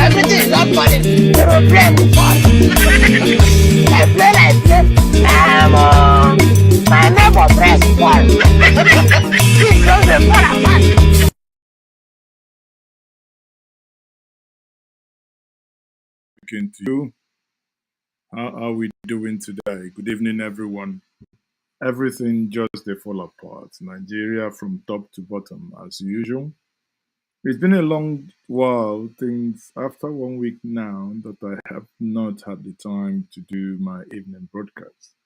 Everything is not money. They will play with fun. They play like this. My neighbor press one. He goes the fun apart. To you. How are we doing today? Good evening, everyone. Everything just they fall apart. Nigeria from top to bottom, as usual. It's been a long while, things after 1 week now, that I have not had the time to do my evening broadcast.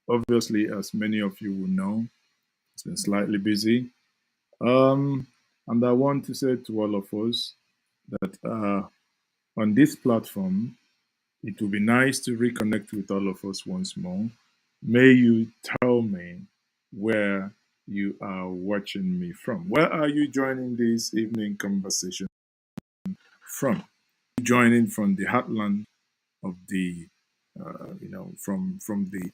Obviously, as many of you will know, it's been slightly busy. And I want to say to all of us that on this platform, it will be nice to reconnect with all of us once more. May you tell me where you are watching me from. Where are you joining this evening conversation from? Joining from the heartland of the, from the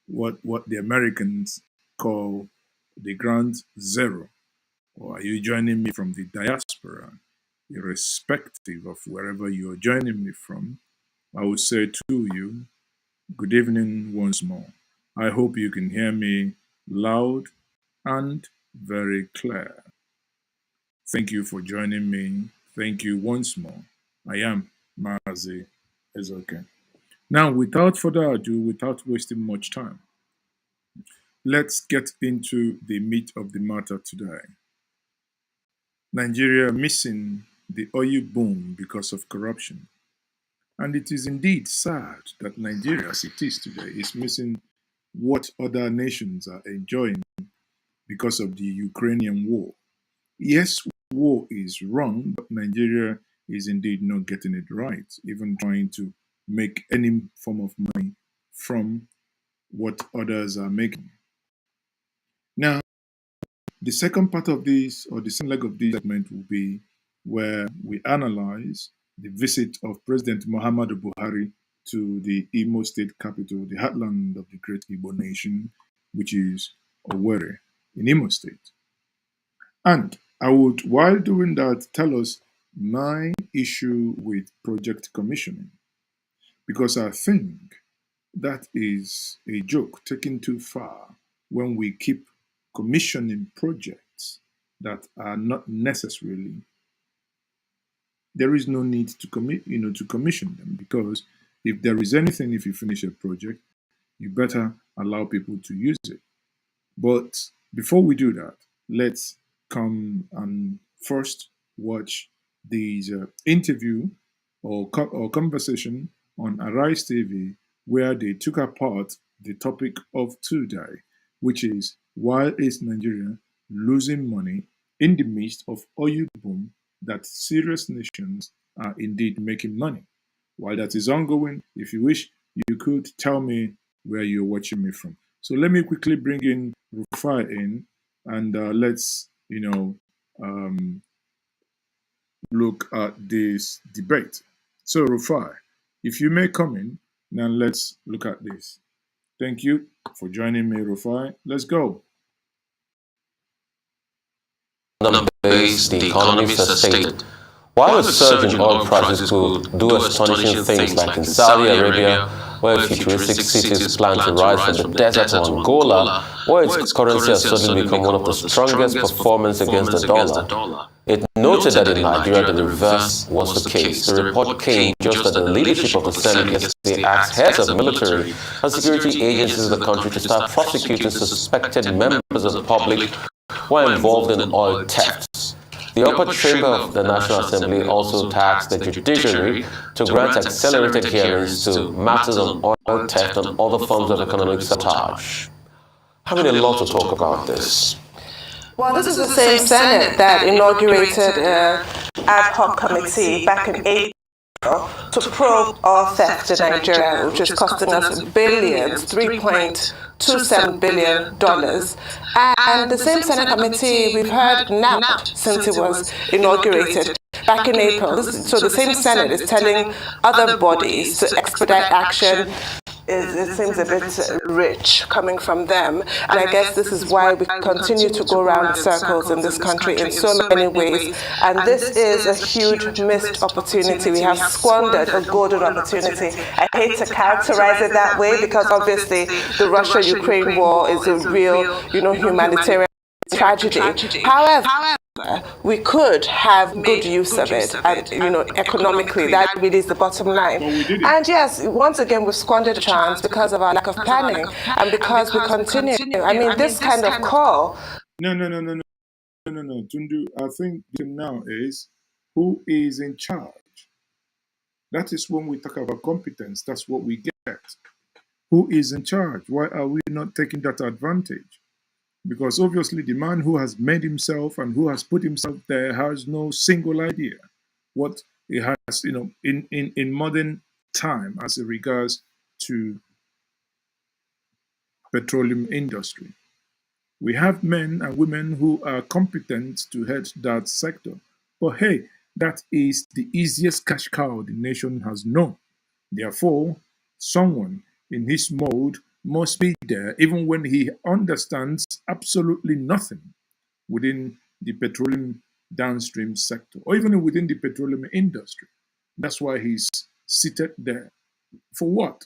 what the Americans call the ground zero, or are you joining me from the diaspora? Irrespective of wherever you are joining me from, I would say to you, good evening once more. I hope you can hear me loud and very clear. Thank you for joining me. Thank you once more. I am Mazi Ezoke. Now, without further ado, without wasting much time, let's get into the meat of the matter today. Nigeria missing the oil boom because of corruption. And it is indeed sad that Nigeria, as it is today, is missing what other nations are enjoying because of the Ukrainian war. Yes, war is wrong, but Nigeria is indeed not getting it right, even trying to make any form of money from what others are making. Now, the second part of this, or the second leg of this segment, will be where we analyze the visit of President Muhammadu Buhari to the Imo state capital, the heartland of the great Igbo nation, which is Owerri in Imo state. And I would, while doing that, tell us my issue with project commissioning, because I think that is a joke taken too far when we keep commissioning projects that are not necessarily. There is no need to commission them, because if there is anything, if you finish a project, you better allow people to use it. But before we do that, let's come and first watch this interview or conversation on Arise TV, where they took apart the topic of today, which is, why is Nigeria losing money in the midst of oil boom that serious nations are indeed making money? While that is ongoing, if you wish, you could tell me where you're watching me from. So let me quickly bring in Rufai in, and let's, look at this debate. So Rufai, if you may come in, now let's look at this. Thank you for joining me, Rufai. Let's go. Base, the economists have stated, while a surge in oil prices could do astonishing things like in Saudi Arabia, where futuristic cities plan to rise from the desert of Angola, where its currency has suddenly become one of the strongest performers against the dollar, it noted that in Nigeria the reverse was the case. The report came just as the leadership of the Senate yesterday asked heads of military and security agencies of the country to start prosecuting suspected members of the public who are involved in oil thefts. The upper chamber of the National Assembly also tasked the judiciary to grant accelerated hearings to matters on oil theft and other forms of economic sabotage. Having a lot to talk about this. Well, this is the same Senate that inaugurated an ad hoc committee back in April to probe oil theft in Nigeria, which is costing us billions, $3.27 billion. And the same Senate committee we've heard now since it was inaugurated back in April. So the same Senate is telling other bodies to expedite action it seems a bit rich coming from them. And I guess this is why we continue to go around in circles in this country in so many ways. And this is a huge missed opportunity. We have squandered a golden opportunity. I hate to characterize it that way because obviously the Russia-Ukraine war is a real, humanitarian tragedy. However, we could have good use of it, and economically, that really is the bottom line. And yes, once again, we've squandered a chance because of our lack of planning, and because we continue. I mean, this kind of call. No, Tundu. I think now is who is in charge. That is when we talk about competence. That's what we get. Who is in charge? Why are we not taking that advantage? Because obviously the man who has made himself and who has put himself there has no single idea what he has, in modern time as it regards to petroleum industry. We have men and women who are competent to head that sector. But hey, that is the easiest cash cow the nation has known. Therefore, someone in his mode must be there even when he understands absolutely nothing within the petroleum downstream sector or even within the petroleum industry. That's why he's seated there. For what?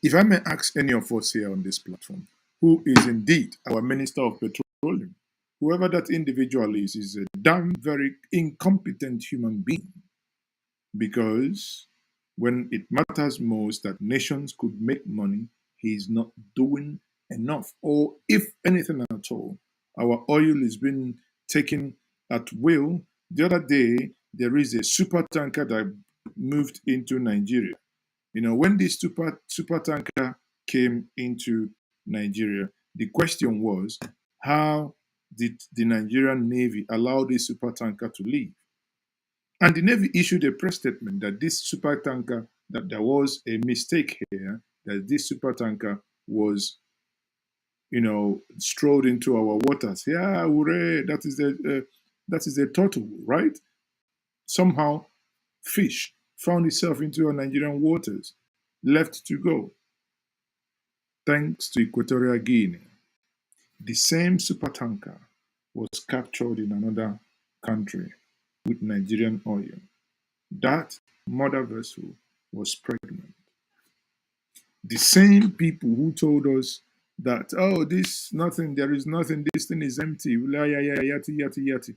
If I may ask any of us here on this platform, who is indeed our Minister of Petroleum, whoever that individual is a damn very incompetent human being. Because when it matters most that nations could make money, he's not doing enough. Or if anything at all, our oil is being taken at will. The other day, there is a super tanker that moved into Nigeria. When this super tanker came into Nigeria, the question was, how did the Nigerian Navy allow this super tanker to leave? And the Navy issued a press statement that this super tanker, that there was a mistake here, that this super tanker was, strolled into our waters. Yeah, hooray, that is a turtle, right? Somehow, fish found itself into our Nigerian waters, left to go. Thanks to Equatorial Guinea, the same super tanker was captured in another country with Nigerian oil. That mother vessel was pregnant. The same people who told us that, there is nothing, this thing is empty, yati.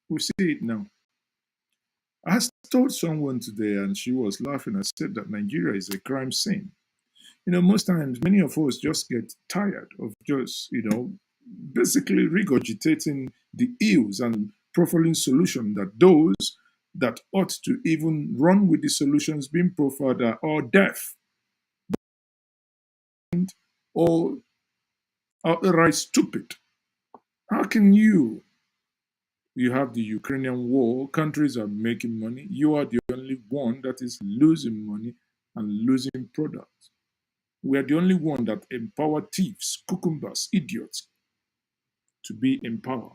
We see it now. I told someone today and she was laughing. I said that Nigeria is a crime scene. Most times, many of us just get tired of just, basically regurgitating the ills and profiling solutions that those that ought to even run with the solutions being profiled are all deaf or outright stupid. How can you have the Ukrainian war, countries are making money, you are the only one that is losing money and losing products. We are the only one that empower thieves, cucumbers, idiots to be in power.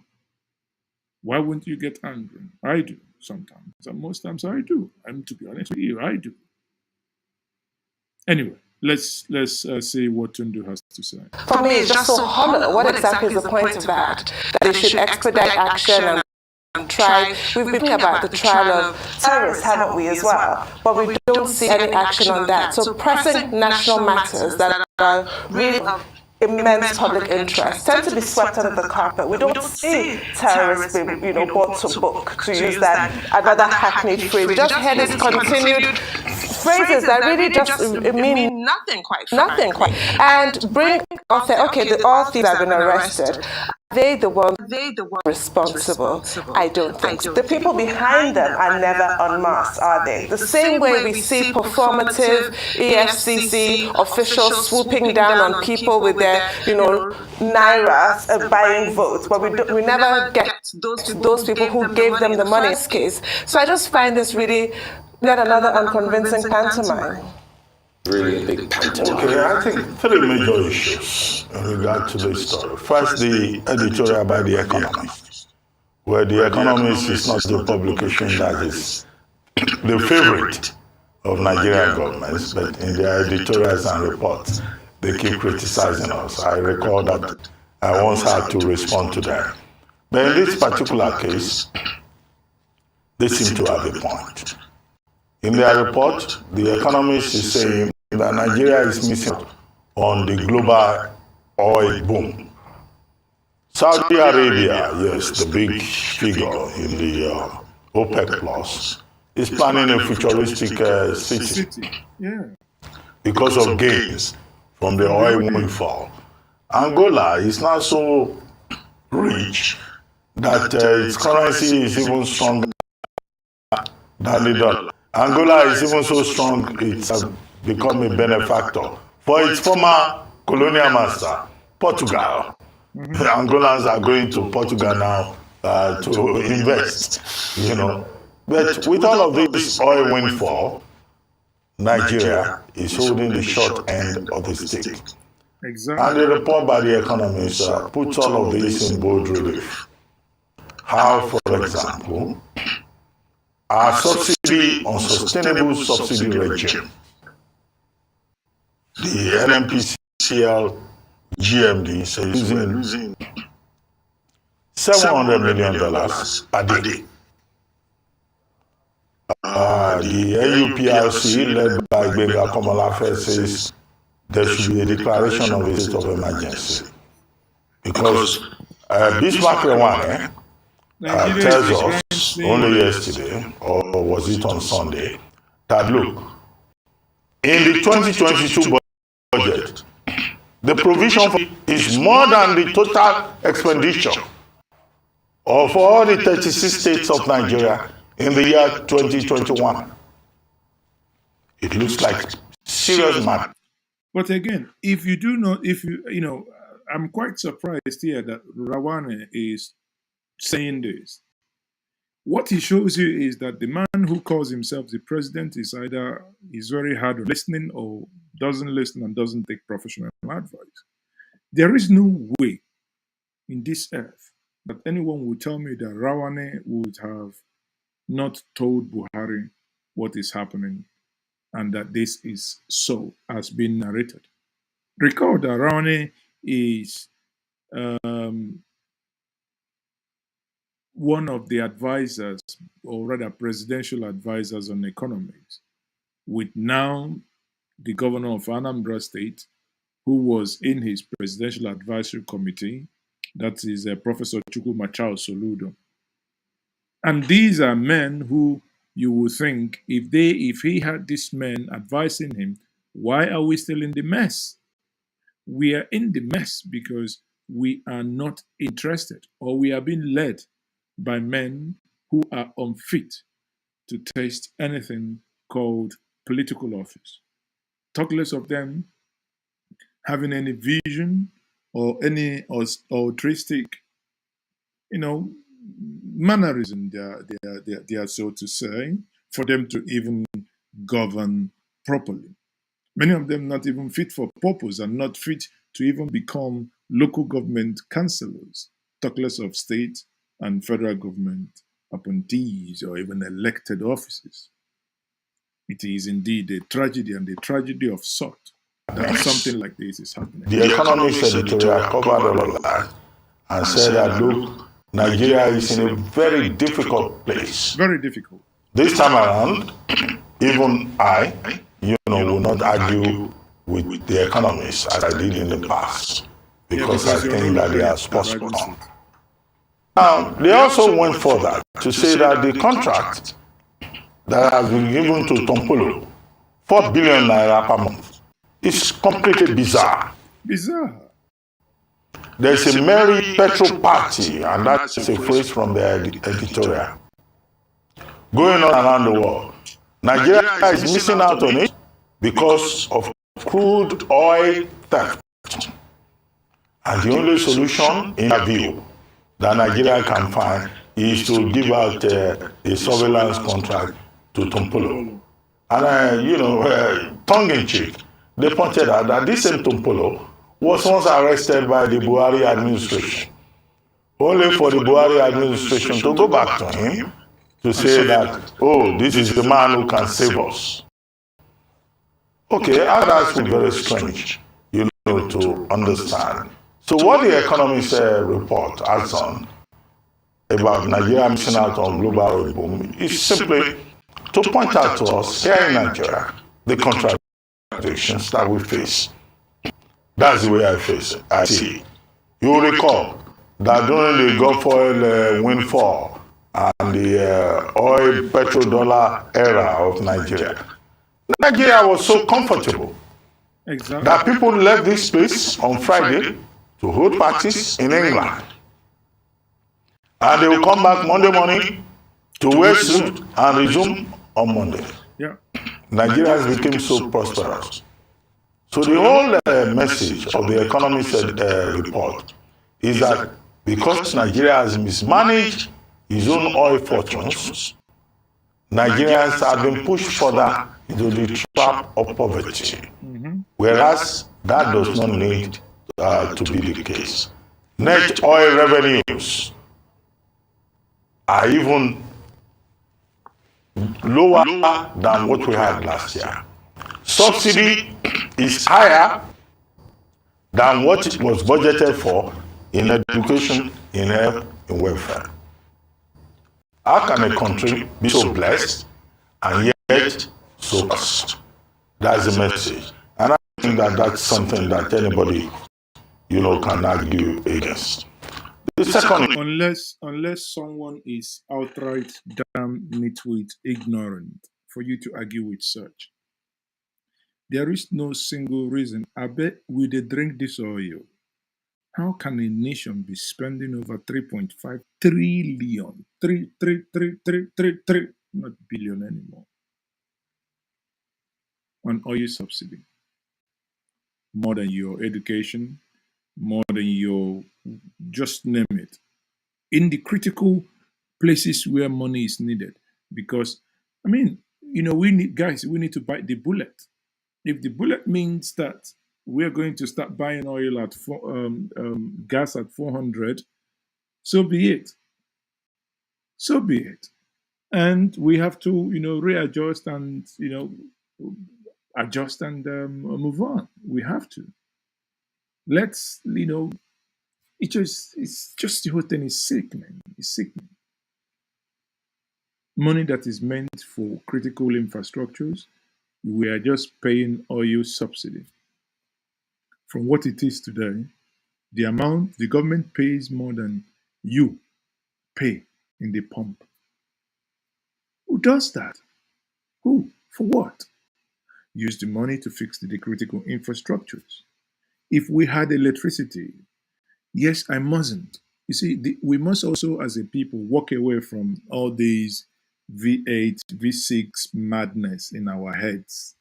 Why wouldn't you get angry? I do sometimes, and most times I do. And to be honest with you, I do. Anyway, let's see what Tundu has to say. For me, it's just so hollow. What exactly is the point of that? That they should expedite action and try. We've been thinking about the trial of terrorists, haven't we, as well? But we don't see any action on that. So pressing national matters that are really of immense public interest tend to be swept under the carpet. We don't see terrorists being, brought to book, to use that another hackneyed phrase. We just hear these continued phrases that really just mean nothing quite. And bring off all thieves have been arrested. Are they the ones responsible? I don't think so. The people behind them are never unmasked, are they? The same way we see performative EFCC officials swooping down on people with their, nairas and buying votes, but we never get to those people who gave them the money in this case. So I just find this really yet another unconvincing pantomime. Really big pantomime. Okay, I think three major issues in regard to this story. First, the editorial by The Economist, where The Economist is not the publication that is the favorite of Nigerian governments, but in their editorials and reports, they keep criticizing us. I recall that I once had to respond to them. But in this particular case, they seem to have a point. In their report, The Economist is saying that Nigeria is missing out on the global oil boom. Saudi Arabia, yes, the big figure in the OPEC Plus, is planning a futuristic city because of gains from the oil windfall. Angola is now so rich that its currency is even stronger than the dollar. Angola is even so strong it's become a benefactor for its former colonial master, Portugal. Angolans are going to Portugal now to invest, you know. But with all of this oil windfall, Nigeria is holding the short end of the stick. Exactly. And the report by The Economist puts all of this in bold relief. How, for example, our subsidy on sustainable subsidy regime, the NNPCL GMD, is losing $700 million a day. The NUPRC, led by Benga Komolafe, says there should be a declaration of a state of emergency. Because Bismarck Rewane tells us only yesterday, or was it on Sunday, that look, in the 2022 budget, the provision is more than the total expenditure of all the 36 states of Nigeria in the year 2021. It looks like serious matter. But again, if you do not, I'm quite surprised here that Rawane is saying this. What he shows you is that the man who calls himself the president is either is very hard on listening or doesn't listen and doesn't take professional advice. There is no way in this earth that anyone would tell me that Rawane would have not told Buhari what is happening and that this is so as been narrated. Recall that Rawane is one of the advisors, or rather presidential advisors on economics, with now the governor of Anambra State, who was in his presidential advisory committee, that is Professor Chukwu Machao Soludo. And these are men who you would think, if he had these men advising him, why are we still in the mess? We are in the mess because we are not interested, or we are being led by men who are unfit to taste anything called political office. Talk less of them having any vision or any altruistic, mannerism, they are so to say, for them to even govern properly. Many of them not even fit for purpose and not fit to even become local government councillors, talk less of state and federal government appointees or even elected offices. It is indeed a tragedy, and a tragedy of sort, that something like this is happening. The Economist editorial covered all of that and said that, look, Nigeria is in a very difficult place. Very difficult. This time around, even I, will not argue with the Economists as I did in the past, because I think that they are spot on. Now, they also went further to say that the contract that has been given to Tompolo, 4 billion naira per month, is completely bizarre. Bizarre. There's a merry petrol party, and that's a phrase from the editorial, going on around the world. Nigeria is missing out on it because of crude oil theft. And the only solution, in their view, that Nigeria can find is to give out a surveillance contract to Tompolo. And, tongue-in-cheek, they pointed out that this same Tompolo was once arrested by the Buhari administration, only for the Buhari administration to go back to him to say that, oh, this is the man who can save us. Okay, others will be very strange, to understand. So what the Economist report adds on about Nigeria missing out on global oil boom is simply to point out to us here in Nigeria the contradictions that we face. That's the way I see it. You will recall that during the Gulf oil windfall and the oil petrodollar era of Nigeria, Nigeria was so comfortable that people left this place on Friday to hold parties in England. And they will come back Monday morning to wear suit and resume on Monday. Yeah. Nigerians became so prosperous. So the whole message of the Economist report is that because Nigeria has mismanaged its own oil fortunes, Nigerians have been pushed further into the trap of poverty. Whereas that does not need to be the case. Net oil revenues are even lower than what we had last year. Subsidy is higher than what it was budgeted for in education, in health, in welfare. How can a country be so blessed and yet so cursed? That's the message. And I think that that's something that anybody, can argue against. The second, unless someone is outright damn nitwit ignorant for you to argue with such. There is no single reason. I bet we dey drink this oil. How can a nation be spending over 3.5 trillion, not billion anymore, on oil subsidy? More than your education, more than your, just name it, in the critical places where money is needed. Because, we need to bite the bullet. If the bullet means that we're going to start buying oil at gas at 400, so be it. So be it. And we have to, readjust and, adjust and move on. We have to. Let's, it's just the whole thing is sickening. It's sickening. Money that is meant for critical infrastructures, we are just paying oil subsidy. From what it is today, the amount the government pays more than you pay in the pump. Who does that? Who? For what? Use the money to fix the critical infrastructures. If we had electricity, yes, I mustn't. You see, we must also, as a people, walk away from all these V8, V6 madness in our heads.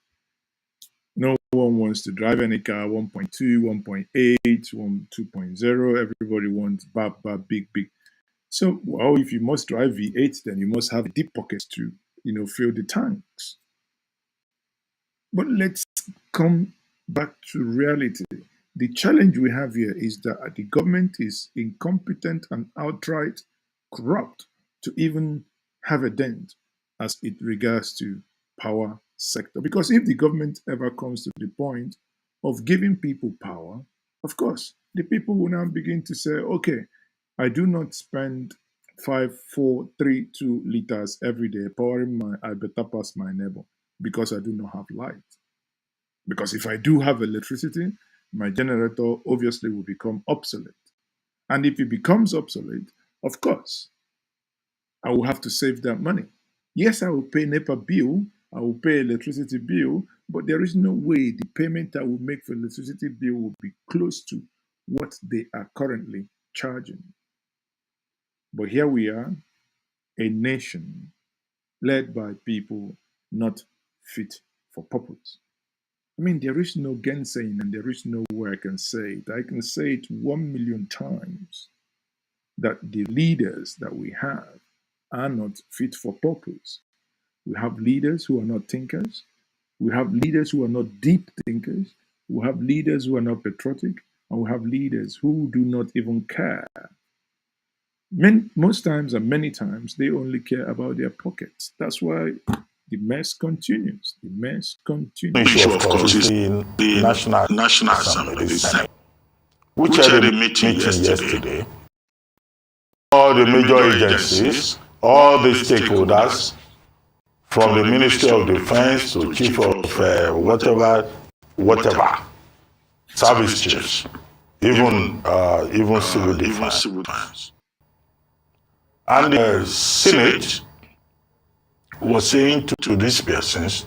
No one wants to drive any car 1.2, 1.8, 2.0. Everybody wants big. So, if you must drive V8, then you must have deep pockets to, fill the tanks. But let's come back to reality. The challenge we have here is that the government is incompetent and outright corrupt to even have a dent as it regards to power sector. Because if the government ever comes to the point of giving people power, of course, the people will now begin to say, okay, I do not spend 5, 4, 3, 2 liters every day powering I better pass my neighbor because I do not have light. Because if I do have electricity, my generator obviously will become obsolete. And if it becomes obsolete, of course, I will have to save that money. Yes, I will pay NEPA bill, I will pay electricity bill, but there is no way the payment I will make for electricity bill will be close to what they are currently charging. But here we are, a nation led by people not fit for purpose. There is no gainsaying and there is no way I can say it. I can say it 1 million times that the leaders that we have are not fit for purpose. We have leaders who are not thinkers. We have leaders who are not deep thinkers. We have leaders who are not patriotic. And we have leaders who do not even care. Most times and many times, they only care about their pockets. That's why The mess continues. The mess continues. issue, of course, is the National Assembly, the Senate, which had a meeting yesterday. All the major agencies, all the stakeholders, from the Ministry of Defense to Chief of whatever, service chiefs, even civil defense. And the Senate was saying to these persons,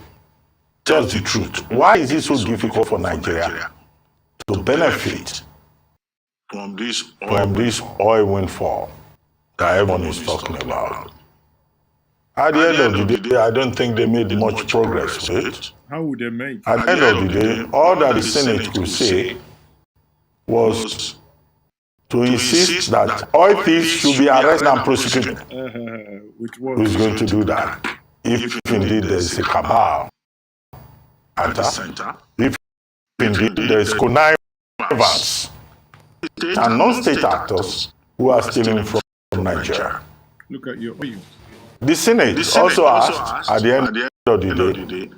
tell the truth. Why is it so difficult for Nigeria to benefit from this oil windfall that everyone is talking about? At the end of the day, I don't think they made much progress with it. How would they make? At the end of the day, all that the Senate could say was to insist that oil thieves should be arrested and prosecuted. Who's going to do that? If indeed there is a cabal at the center, if indeed there is connivance and non-state actors who are stealing from Nigeria. Look at your oil. The Senate also asked at the end of the day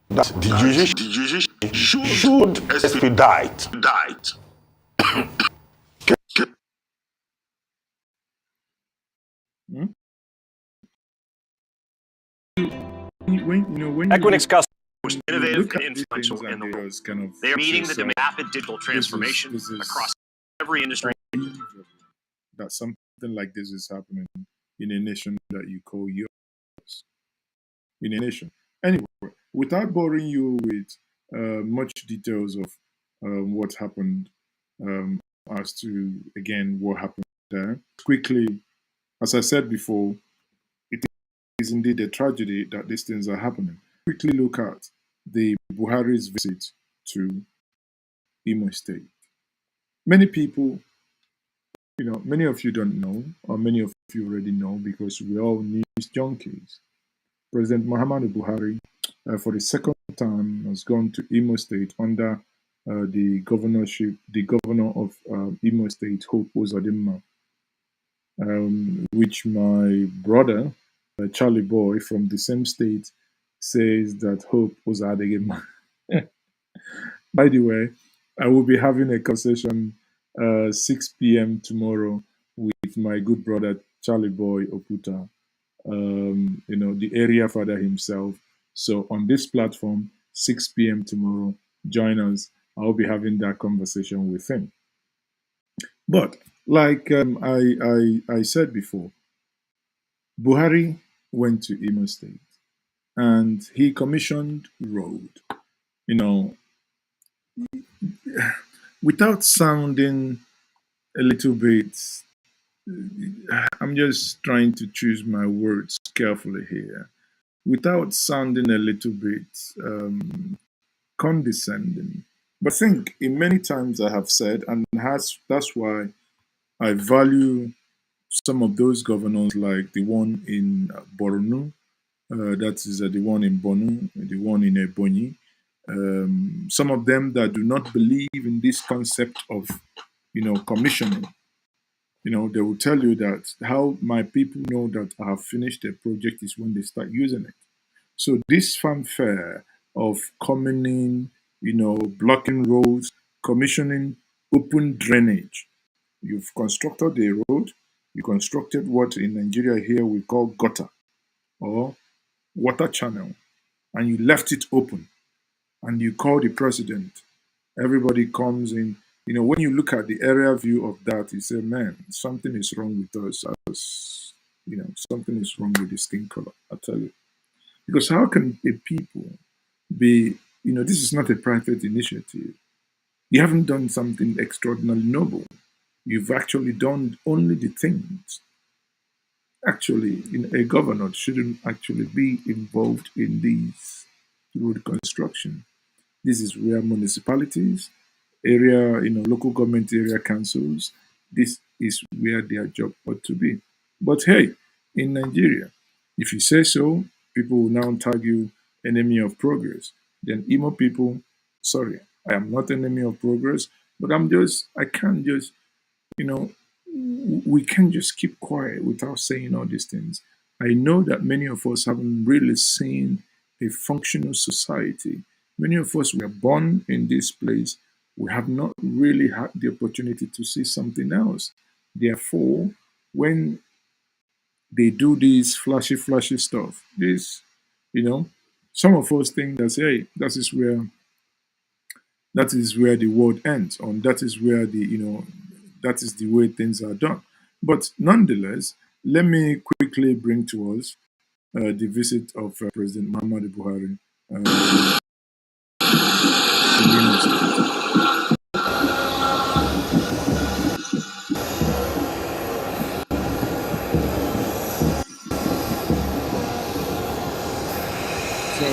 that the judiciary should expedite When Equinix customers innovative and influential in the world. They are meeting the rapid digital transformation across every industry. That something like this is happening in a nation that you call yours. In a nation. Anyway, without boring you with much details of what happened as to, again, what happened there. Quickly, as I said before, it is indeed a tragedy that these things are happening. Quickly look at the Buhari's visit to Imo State. Many people, many of you don't know, or many of you already know because we're all news junkies. President Muhammadu Buhari, for the second time, has gone to Imo State under the governor of Imo State, Hope Uzodimma, which my brother, Charlie Boy, from the same state, says that Hope Uzodimma. By the way, I will be having a conversation 6 p.m. tomorrow with my good brother Charlie Boy Oputa, the area father himself. So on this platform, 6 p.m. tomorrow, join us. I'll be having that conversation with him. But like I said before, Buhari went to Imo State and he commissioned road. Without sounding a little bit, I'm just trying to choose my words carefully here, without sounding a little bit condescending. But think, in many times I have said, and that's why I value some of those governors like the one in Borno, that is the one in Borno, the one in Ebonyi, some of them that do not believe in this concept of, commissioning. They will tell you that how my people know that I have finished a project is when they start using it. So this fanfare of coming in, blocking roads, commissioning open drainage. You've constructed a road, you constructed what in Nigeria here we call gutter or water channel, and you left it open. And you call the president, everybody comes in. When you look at the area view of that, you say, man, something is wrong with us. Something is wrong with the skin color, I tell you. Because how can a people be, this is not a private initiative. You haven't done something extraordinarily noble. You've actually done only the things. Actually, a governor shouldn't actually be involved in these road construction. This is where municipalities, local government area councils, this is where their job ought to be. But hey, in Nigeria, if you say so, people will now tag you enemy of progress. Then Imo people, sorry, I am not enemy of progress, but we can't just keep quiet without saying all these things I know that many of us haven't really seen a functional society. Many of us were born in this place. We have not really had the opportunity to see something else. Therefore, when they do this flashy stuff, this, you know, some of us think that, hey, that is where the world ends, or that is where that is the way things are done. But nonetheless, let me quickly bring to us the visit of President Muhammadu Buhari to Imo State. So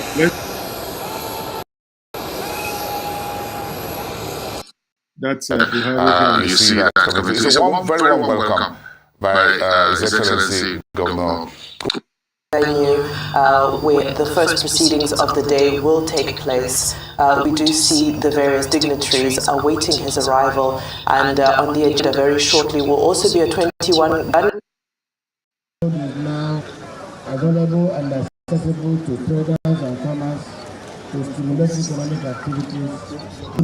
that's Buhari. You see that committee. It's a very warm welcome by His Excellency Governor. Venue where the first proceedings of the day will take place. We do see the various dignitaries awaiting his arrival, and on the agenda very shortly will also be a 21 gun. Is now available and accessible to traders and farmers to stimulate economic activities,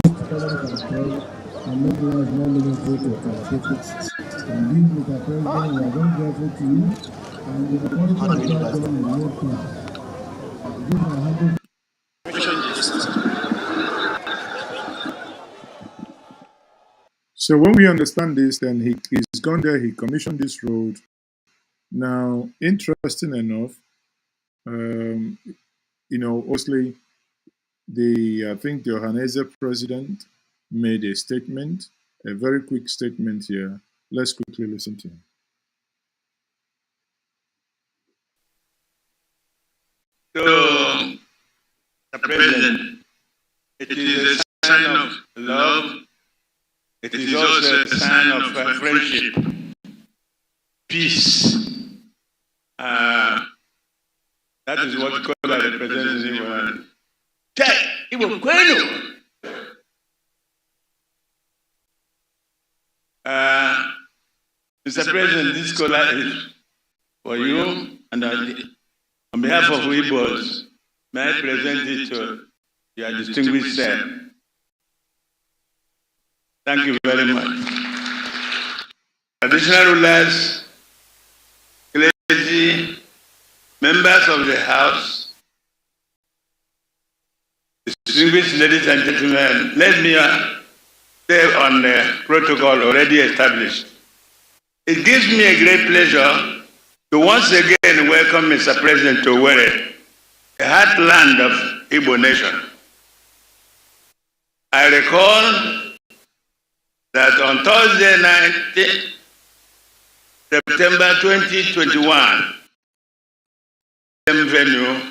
boost economic trade, and make life more meaningful to our people. Indeed, Mr. President, we are very grateful to you, and with the quality of our government in your class. This is a humble. So when we understand this, then he's gone there, he commissioned this road. Now, interesting enough, obviously, I think the Ohanese president made a statement, a very quick statement here. Let's quickly listen to him. So, the President, it is a sign of love. It is also a sign of friendship, peace. That is what we call the presidency. Mr. President, this scholar is for you, and on behalf of Igbos, may I present it to your distinguished self. Thank you very much. Traditional rulers, clergy, members of the House, distinguished ladies and gentlemen, let me stay on the protocol already established. It gives me a great pleasure to once again welcome Mr. President to Owerri, the heartland of Igbo nation. I recall that on Thursday night, September 2021, venue,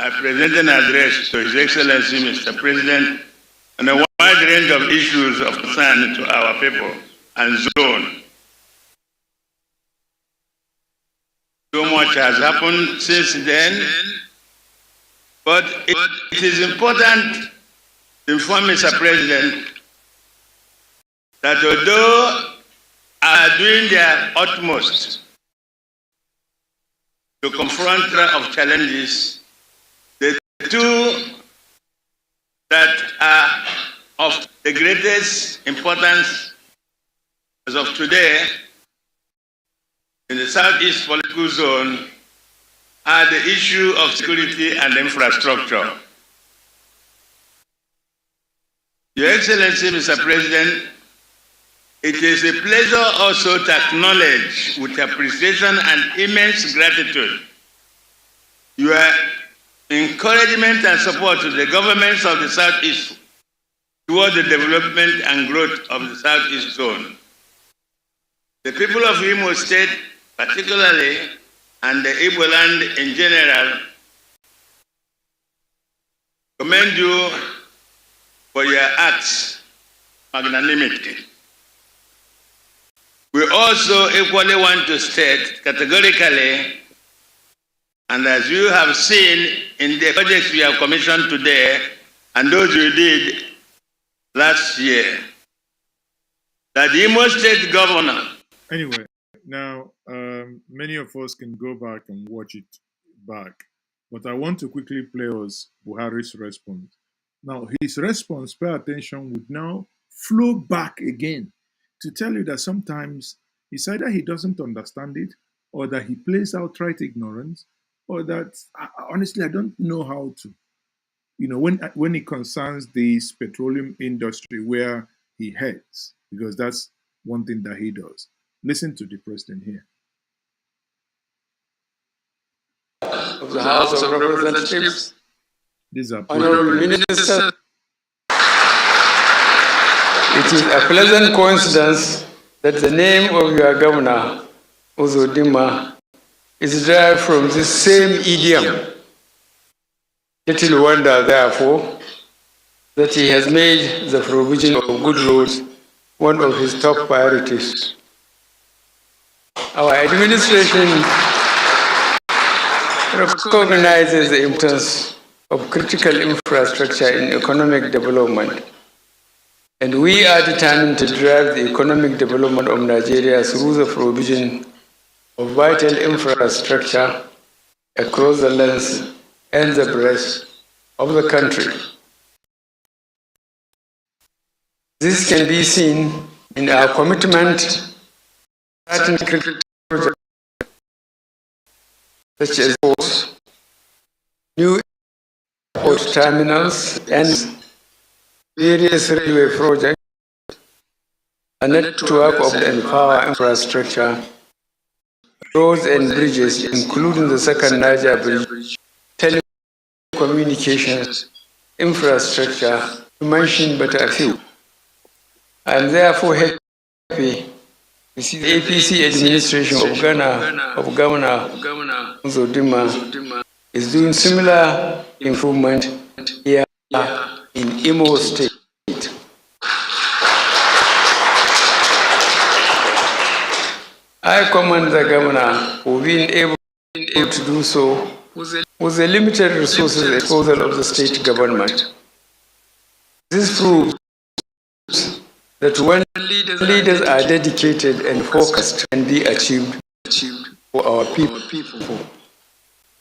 I presented an address to His Excellency Mr. President on a wide range of issues of concern to our people and zone. So much has happened since then, but it is important to inform Mr. President that although are doing their utmost to confront of challenges, the two that are of the greatest importance as of today in the Southeast political zone are the issue of security and infrastructure. Your Excellency, Mr. President, it is a pleasure also to acknowledge with appreciation and immense gratitude your encouragement and support to the governments of the Southeast toward the development and growth of the Southeast zone. The people of Imo State, particularly, and the Igbo land in general, commend you for your acts of magnanimity. We also equally want to state categorically, and as you have seen in the projects we have commissioned today and those you did last year, that the Imo State governor. Anyway, Now, many of us can go back and watch it back, but I want to quickly play us Buhari's response. Now, his response, pay attention, would now flow back again to tell you that sometimes it's either he doesn't understand it, or that he plays outright ignorance, or that honestly, I don't know how to. When it concerns this petroleum industry where he heads, because that's one thing that he does. Listen to the president here. Of the House of Representatives, These are Honorable Minister, it is a pleasant coincidence that the name of your governor, Uzodimma, is derived from this same idiom. Little wonder, therefore, that he has made the provision of good roads one of his top priorities. Our administration recognizes the importance of critical infrastructure in economic development, and we are determined to drive the economic development of Nigeria through the provision of vital infrastructure across the length and the breadth of the country. This can be seen in our commitment to certain critical projects such as ports, new airport terminals, and various railway projects, a network of and power infrastructure, roads and bridges, including the second Niger Bridge, telecommunications, infrastructure, to mention but a few. I am therefore happy to see the APC administration of Governor Uzodimma is doing similar improvement here in Imo State. I commend the governor for being able to do so with the limited resources at disposal of the state government. This proves that when leaders are dedicated and focused, can be achieved for our people.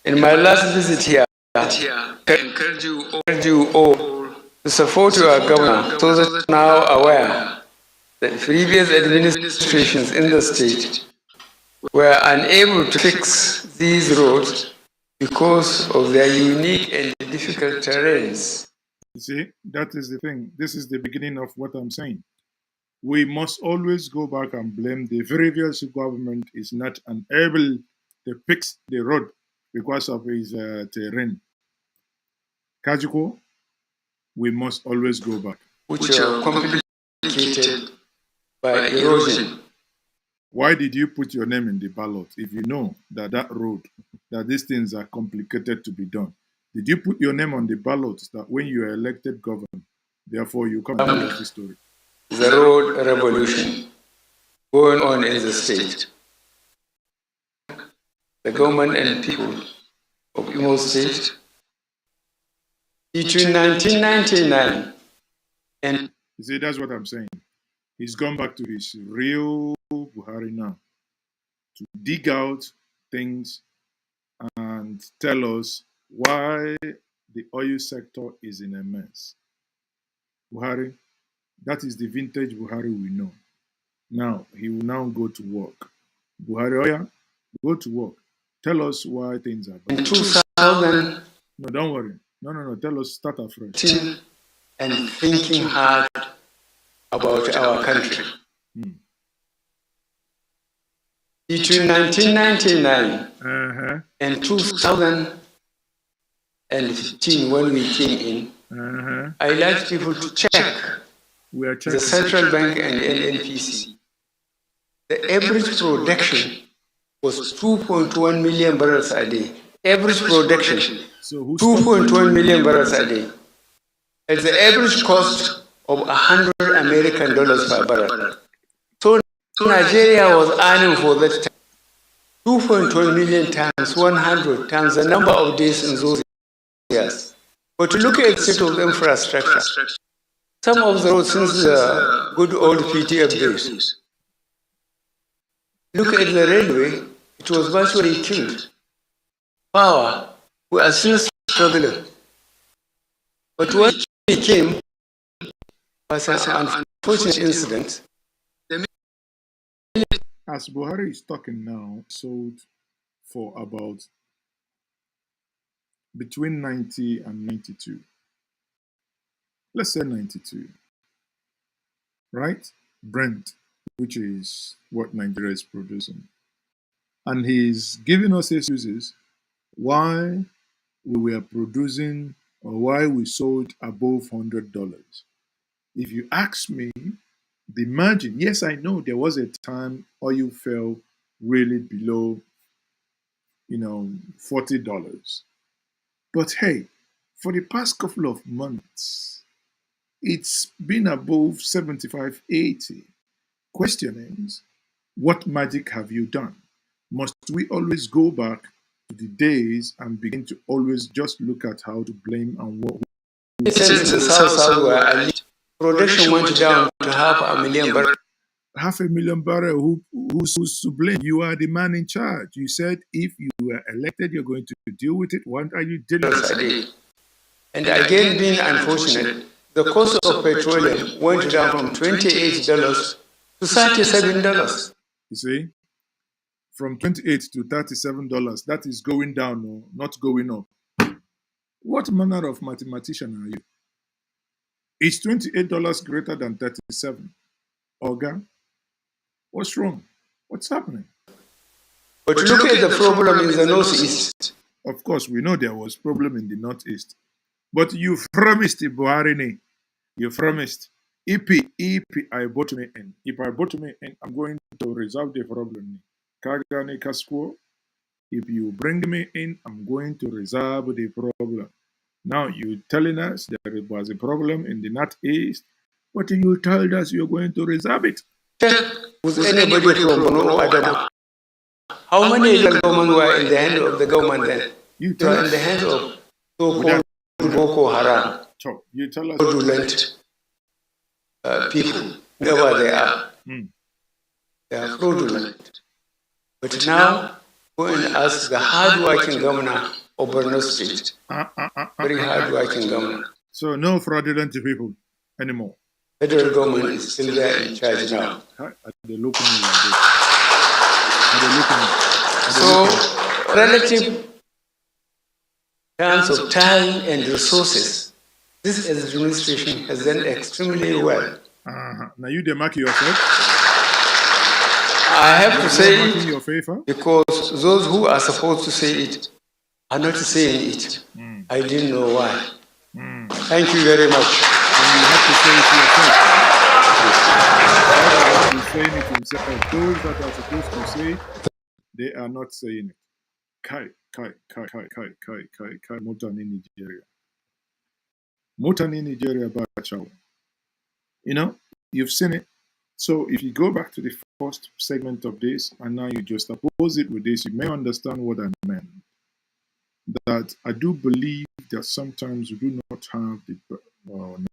In my last visit here, I encourage you all to support your governor so that you are now aware that previous administrations in the state were unable to fix these roads because of their unique and difficult terrains. You see, that is the thing. This is the beginning of what I'm saying. We must always go back and blame the previous government is not unable to fix the road because of his terrain. Kajuko, we must always go back. Which are complicated by erosion. Why did you put your name in the ballot if you know that that road, that these things are complicated to be done? Did you put your name on the ballot that when you are elected governor, therefore you come and tell us the story? The road revolution going on in the state. The government and people of Imo State between 1999 and... You see, that's what I'm saying. He's gone back to his real Buhari now to dig out things and tell us why the oil sector is in a mess. Buhari, that is the vintage Buhari we know. Now, he will now go to work. Buhari, Oya, go to work. Tell us why things are bad. In 2000... No, don't worry. No. Tell us, start afresh. And thinking hard about our country. Between 1999 and 2015, when we came in, I like people to check the central bank and NNPC. The average production was 2.1 million barrels a day. Average production, 2.1 million barrels a day. At the average cost of $100 American per barrel. So Nigeria was earning for that time 2.1 million times 100 times the number of days in those years. But to look at the state of infrastructure, some of the roads since the good old PeterObi days, Look at the railway, it was virtually killed. Power, we are still struggling. But what became was an unfortunate incident. As Buhari is talking now, sold for about between 90 and 92. Let's say 92, right? Brent, which is what Nigeria is producing. And he's giving us excuses why we were producing or why we sold above $100. If you ask me, the margin, yes, I know there was a time oil fell really below, $40. But hey, for the past couple of months, it's been above 75, 80. Question is, what magic have you done? Must we always go back to the days and begin to always just look at how to blame and what? Production went down to 500,000 barrels. 500,000 barrels, who's to blame? You are the man in charge. You said if you were elected, you're going to deal with it. What are you dealing with it? And again, being unfortunate, the cost of petroleum went down from $28 to $37. You see? From $28 to $37, that is going down, no, not going up. What manner of mathematician are you? Is $28 greater than 37? Oga, what's wrong? What's happening? But look at the problem in the Northeast. Of course, we know there was problem in the Northeast. But you promised Buhari, you promised. If I vote me in, I'm going to resolve the problem. Kagane Kaspo, if you bring me in, I'm going to resolve the problem. Now you're telling us there was a problem in the Northeast, but you told us you're going to resolve it. Was anybody from Adama? How many legal government were in the hands of the government then? You tell us. In the hands of so-called Boko Haram. You tell us. Fraudulent people, wherever they are. They are fraudulent. But now, go and ask the hard-working governor of Borno State. Very hard-working governor. So no fraudulent people anymore. Federal government is still there in charge now. Are they looking like this? So, relative terms of time and resources, this administration has done extremely well. Now you demark yourself. I have to say it because those who are supposed to say it are not saying it. I didn't know why. Thank you very much. And you have to say it yourself. He's saying it himself. Those that are supposed to say it, they are not saying it. Kai, Mutani Nigeria. Mutani Nigeria Bachawa. You've seen it. So if you go back to the first segment of this, and now you just oppose it with this, you may understand what I meant. That I do believe that sometimes we do not have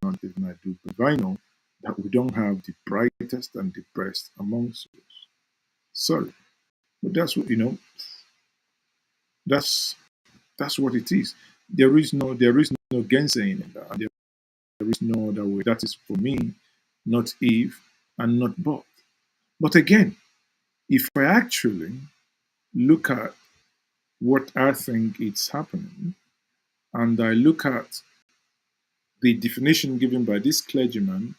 not even I do, but I know that we don't have the brightest and the best amongst us. Sorry. But that's what, that's what it is. There is no gainsaying in that. There is no other way. That is for me, not if and not but. But again, if I actually look at what I think is happening, and I look at the definition given by this clergyman,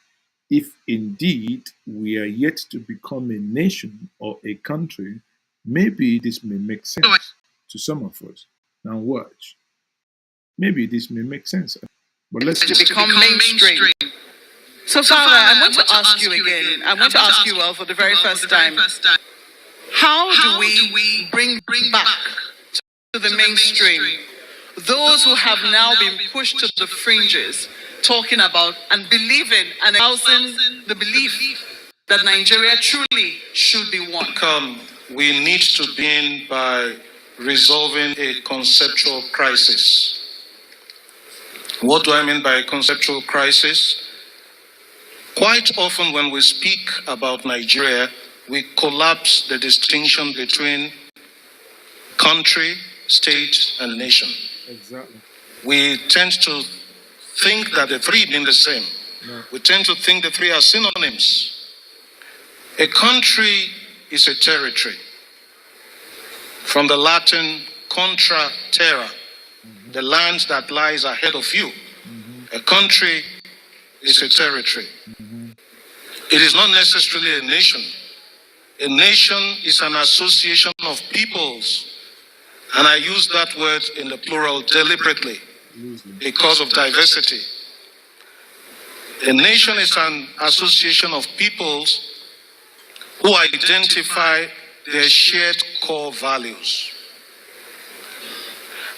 if indeed we are yet to become a nation or a country, maybe this may make sense to some of us. Now watch. Maybe this may make sense. But let's to become mainstream. So, Father, I want to ask you again. I want to ask you all for the very first time. How do we bring back to the mainstream those who have now been pushed to the fringes, talking about and believing and espousing the belief that Nigeria truly should be one? We need to begin by resolving a conceptual crisis. What do I mean by a conceptual crisis? Quite often when we speak about Nigeria, we collapse the distinction between country, state, and nation. Exactly. We tend to think that the three mean the same. No. We tend to think the three are synonyms. A country is a territory. From the Latin contra terra, the land that lies ahead of you. A country is a territory. It is not necessarily a nation. A nation is an association of peoples. And I use that word in the plural deliberately because of diversity. A nation is an association of peoples who identify their shared core values.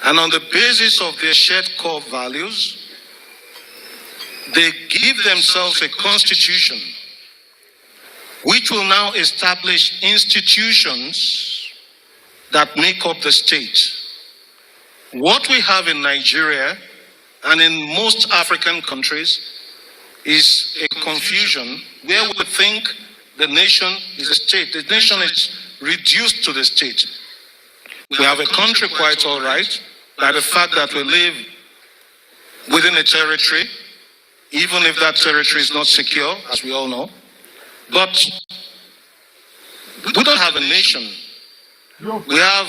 And on the basis of their shared core values, they give themselves a constitution which will now establish institutions that make up the state. What we have in Nigeria and in most African countries is a confusion where we think the nation is a state. The nation is reduced to the state. We have a country quite all right by the fact that we live within a territory, even if that territory is not secure, as we all know. But we don't have a nation. We have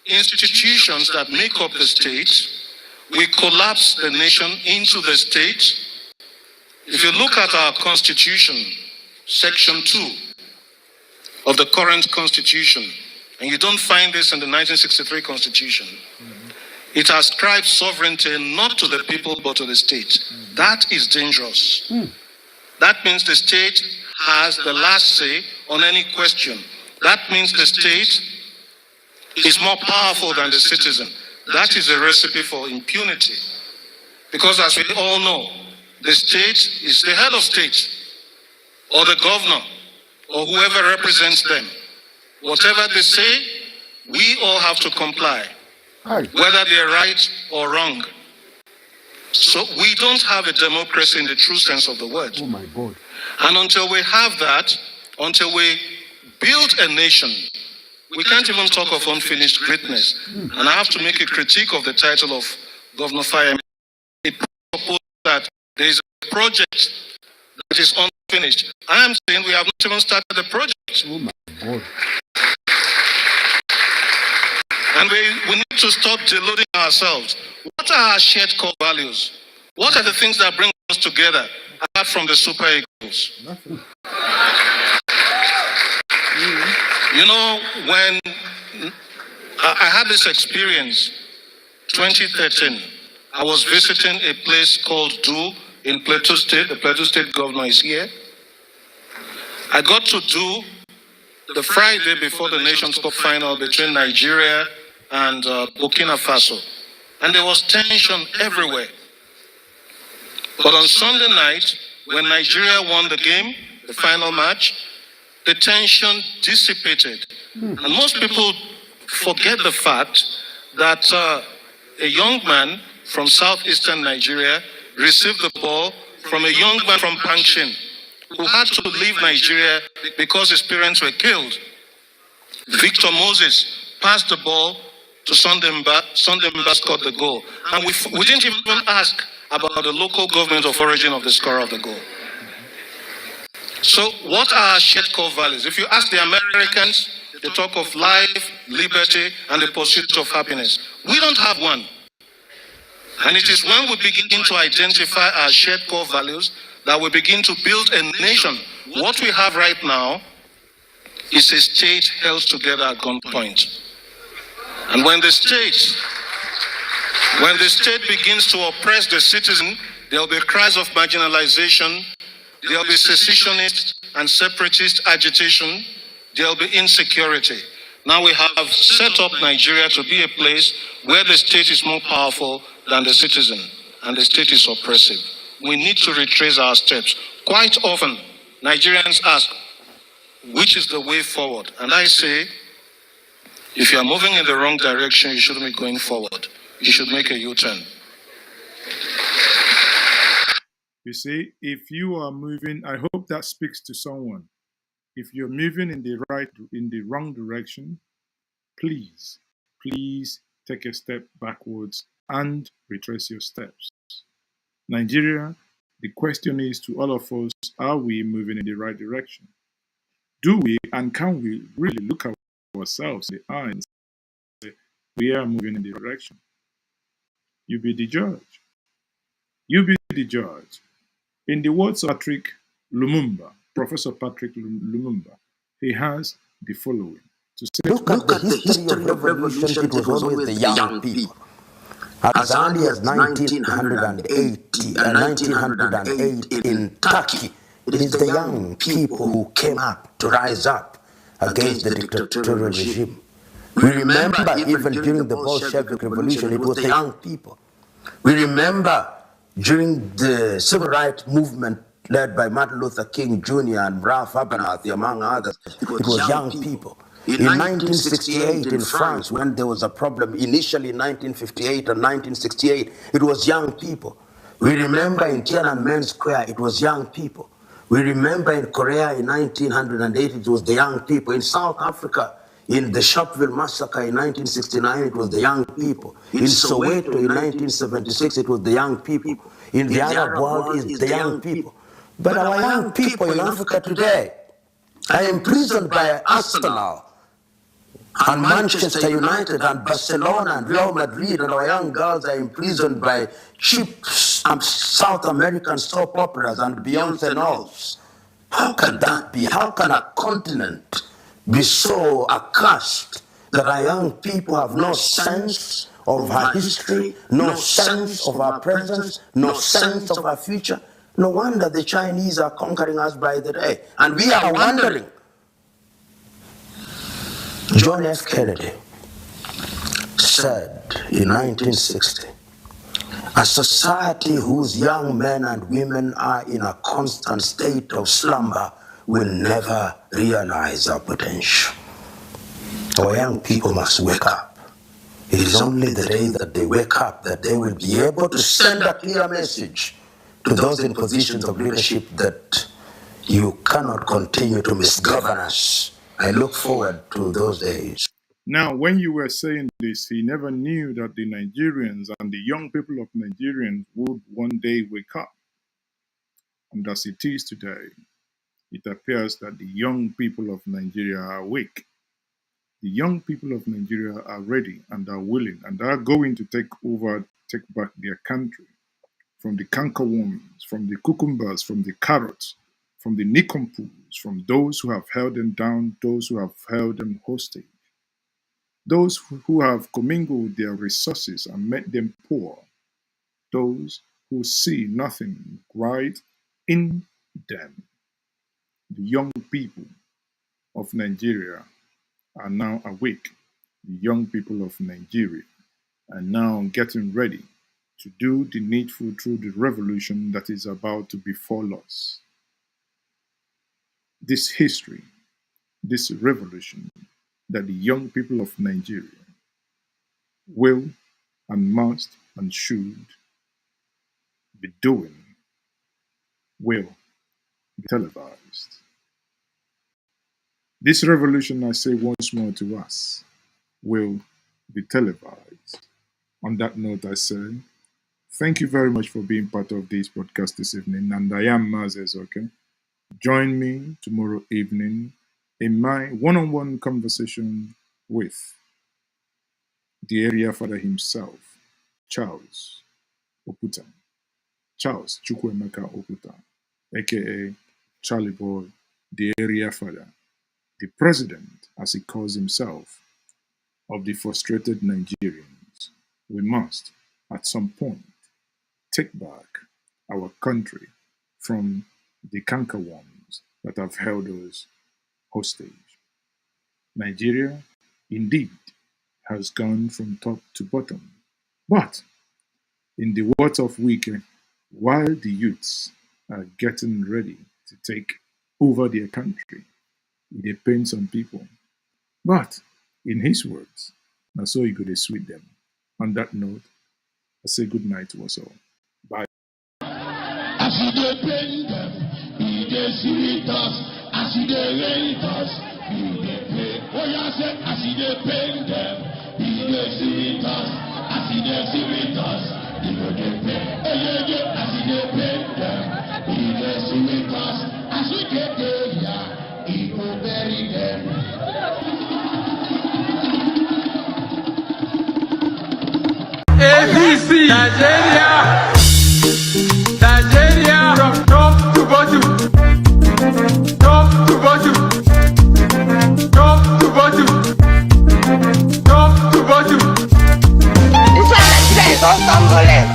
institutions that make up the state. We collapse the nation into the state. If you look at our constitution, section 2 of the current constitution, and you don't find this in the 1963 constitution, it ascribes sovereignty not to the people but to the state. That is dangerous. That means the state has the last say on any question. That means the state is more powerful than the citizen. That is a recipe for impunity. Because as we all know, the state is the head of state, or the governor, or whoever represents them. Whatever they say, we all have to comply, whether they're right or wrong. So we don't have a democracy in the true sense of the word. Oh my God. And until we have that, until we build a nation, we can't even talk of unfinished greatness. And I have to make a critique of the title of Governor Fire. It proposed that there is a project that is unfinished. I am saying we have not even started the project. Oh my God. And we need to stop deluding ourselves. What are our shared core values? What are the things that bring us together, apart from the super egos? Nothing. You know, when I had this experience, 2013, I was visiting a place called Do in Plateau State. The Plateau State governor is here. I got to Do the Friday before the Nations Cup final between Nigeria and Burkina Faso. And there was tension everywhere. But on Sunday night, when Nigeria won the game, the final match, the tension dissipated. And most people forget the fact that a young man from southeastern Nigeria received the ball from a young man from Pangshin who had to leave Nigeria because his parents were killed. Victor Moses passed the ball to Sondemba. Sondemba scored the goal. And we didn't even ask about the local government of origin of the scorer of the goal. So what are our shared core values? If you ask the Americans, they talk of life, liberty, and the pursuit of happiness. We don't have one. And it is when we begin to identify our shared core values that we begin to build a nation. What we have right now is a state held together at gunpoint. And when the state begins to oppress the citizen, there will be cries of marginalization, there will be secessionist and separatist agitation, there will be insecurity. Now we have set up Nigeria to be a place where the state is more powerful than the citizen, and the state is oppressive. We need to retrace our steps. Quite often, Nigerians ask, which is the way forward? And I say, if you are moving in the wrong direction, you shouldn't be going forward. You should make a U-turn. You see, if you are moving, I hope that speaks to someone. If you're moving in the wrong direction, please take a step backwards and retrace your steps. Nigeria, the question is to all of us, are we moving in the right direction? Do we and can we really look at ourselves in the eye and say, we are moving in the direction? You be the judge. You be the judge. In the words of Patrick Lumumba, Professor Patrick Lumumba, he has the following to say. Look at the history of revolution, it was always the young people. As early as 1908 in Turkey, it is the young people who came up to rise up against the dictatorial regime. We remember even during the Bolshevik Revolution, it was the young people. We remember during the civil rights movement led by Martin Luther King Jr. and Ralph Abernathy, among others, it was young people. In 1968 in France, when there was a problem, initially in 1958 and 1968, it was young people. We remember in Tiananmen Square, it was young people. We remember in Korea in 1908, it was the young people. In South Africa, in the Sharpeville massacre in 1969, it was the young people. In Soweto in 1976, it was the young people. In the Arab world, it's the young people. But our young people in Africa today are imprisoned by Arsenal and Manchester United and Barcelona and Real Madrid, and our young girls are imprisoned by cheap South American soap operas and Beyonce novels. How can that be? How can a continent be so accursed that our young people have no sense of our history, no sense of our presence, no sense of our future? No wonder the Chinese are conquering us by the day. And we are wondering. John F. Kennedy said in 1960, a society whose young men and women are in a constant state of slumber will never realize our potential. Our young people must wake up. It is only the day that they wake up that they will be able to send a clear message to those in positions of leadership that you cannot continue to misgovern us. I look forward to those days. Now, when you were saying this, he never knew that the Nigerians and the young people of Nigerians would one day wake up. And as it is today, it appears that the young people of Nigeria are awake. The young people of Nigeria are ready and are willing and are going to take back their country from the cankerworms, from the cucumbers, from the carrots, from the nicompoos, from those who have held them down, those who have held them hostage, those who have commingled their resources and made them poor, those who see nothing right in them. The young people of Nigeria are now awake. The young people of Nigeria are now getting ready to do the needful through the revolution that is about to befall us. This history, this revolution that the young people of Nigeria will and must and should be doing will be televised. This revolution, I say once more to us, will be televised. On that note, I say, thank you very much for being part of this podcast this evening, and I am Mazes, okay? Join me tomorrow evening in my one-on-one conversation with the area father himself, Charles Oputa. Charles Chukwuemeka Oputa, aka Charlie Boy, the area father, the president, as he calls himself, of the frustrated Nigerians. We must, at some point, take back our country from the cankerworms that have held us hostage. Nigeria, indeed, has gone from top to bottom. But, in the words of Wike, while the youths are getting ready to take over their country, it pains some people. But, in his words, now so he could sweet them. On that note, I say good night to us all. Bye. As you dey pain them, he dey sweet us. as they rate us, be they pay. Oh, yeah, say, as they pay them, be they see with us, as they see with us, be they pay. Oh, yeah, yeah, as they pay them, be they see with us, as we get there, yeah, he will bury them. ABC, Nigeria, from top to bottom, top to bottom, top to bottom, top to bottom. This one is so stumbling.